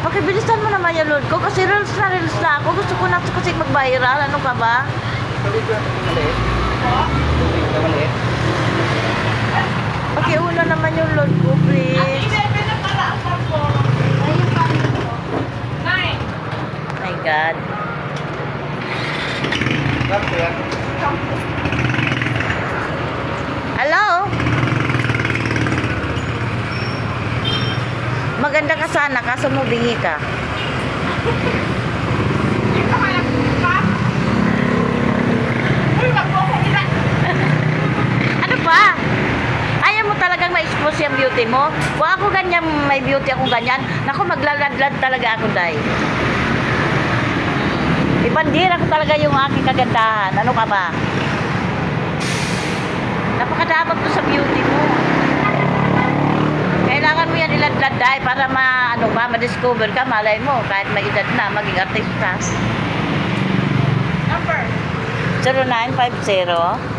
Okay, bilisan mo naman yung load ko kasi reels na ako. Gusto ko na kasi mag-viral. Ano ka ba? Okay, una naman yung load ko, please. My God. Hello? Maganda ka sana, kaso mo bingi ka. Ano pa? Ayaw mo talagang ma-expose yung beauty mo? Kung ako ganyan, may beauty akong ganyan, naku, maglaladlad talaga ako, day. Ibandira ko talaga yung aking kagandahan. Ano ka ba? Napakadamot ko sa beauty mo. Kailangan mo yan iladlad, day, para ma-discover ka, malay mo, kahit may edad na, maging artista. Number? 0950